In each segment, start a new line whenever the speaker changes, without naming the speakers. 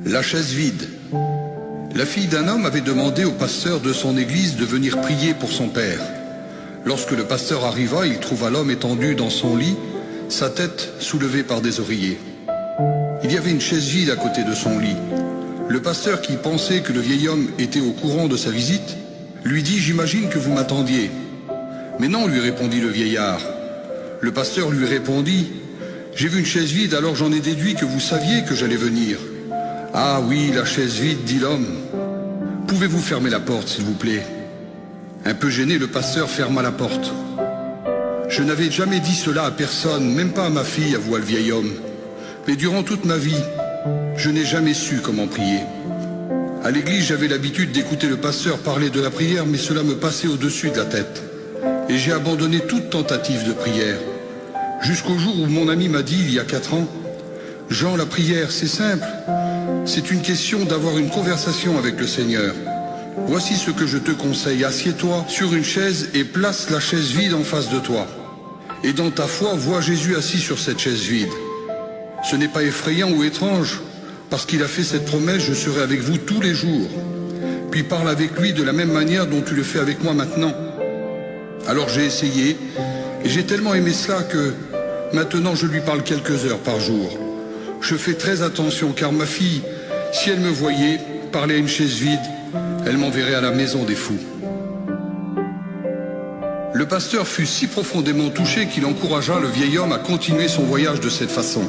La chaise vide. La fille d'un homme avait demandé au pasteur de son église de venir prier pour son père. Lorsque le pasteur arriva, il trouva l'homme étendu dans son lit, sa tête soulevée par des oreillers. Il y avait une chaise vide à côté de son lit. Le pasteur, qui pensait que le vieil homme était au courant de sa visite, lui dit « J'imagine que vous m'attendiez ». « Mais non », lui répondit le vieillard. Le pasteur lui répondit « J'ai vu une chaise vide, alors j'en ai déduit que vous saviez que j'allais venir. » « Ah oui, la chaise vide, dit l'homme. Pouvez-vous fermer la porte, s'il vous plaît ?» Un peu gêné, le pasteur ferma la porte. « Je n'avais jamais dit cela à personne, même pas à ma fille, avoua le vieil homme. Mais durant toute ma vie, je n'ai jamais su comment prier. À l'église, j'avais l'habitude d'écouter le pasteur parler de la prière, mais cela me passait au-dessus de la tête. Et j'ai abandonné toute tentative de prière. Jusqu'au jour où mon ami m'a dit, il y a 4 ans, « Jean, la prière, c'est simple. C'est une question d'avoir une conversation avec le Seigneur. Voici ce que je te conseille. Assieds-toi sur une chaise et place la chaise vide en face de toi. Et dans ta foi, vois Jésus assis sur cette chaise vide. Ce n'est pas effrayant ou étrange, parce qu'il a fait cette promesse, je serai avec vous tous les jours. Puis parle avec lui de la même manière dont tu le fais avec moi maintenant. » Alors j'ai essayé, et j'ai tellement aimé cela que maintenant je lui parle quelques heures par jour. Je fais très attention, car ma fille, si elle me voyait parler à une chaise vide, elle m'enverrait à la maison des fous. Le pasteur fut si profondément touché qu'il encouragea le vieil homme à continuer son voyage de cette façon.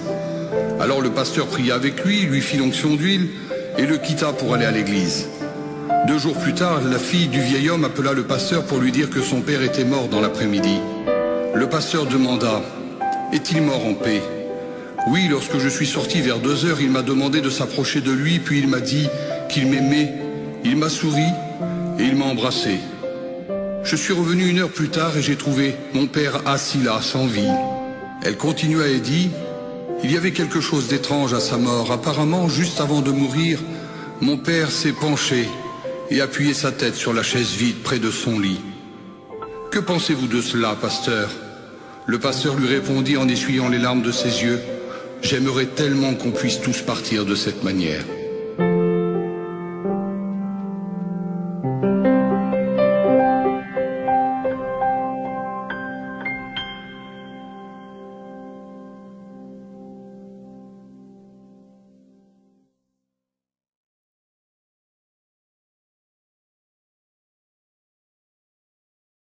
Alors le pasteur pria avec lui fit l'onction d'huile et le quitta pour aller à l'église. 2 jours plus tard, la fille du vieil homme appela le pasteur pour lui dire que son père était mort dans l'après-midi. Le pasteur demanda « Est-il mort en paix ?» Oui, lorsque je suis sorti vers 2 heures, il m'a demandé de s'approcher de lui, puis il m'a dit qu'il m'aimait. Il m'a souri et il m'a embrassé. Je suis revenu 1 heure plus tard et j'ai trouvé mon père assis là, sans vie. Elle continua et dit « Il y avait quelque chose d'étrange à sa mort. Apparemment, juste avant de mourir, mon père s'est penché et appuyé sa tête sur la chaise vide près de son lit. Que pensez-vous de cela, pasteur ?» Le pasteur lui répondit en essuyant les larmes de ses yeux « J'aimerais tellement qu'on puisse tous partir de cette manière. »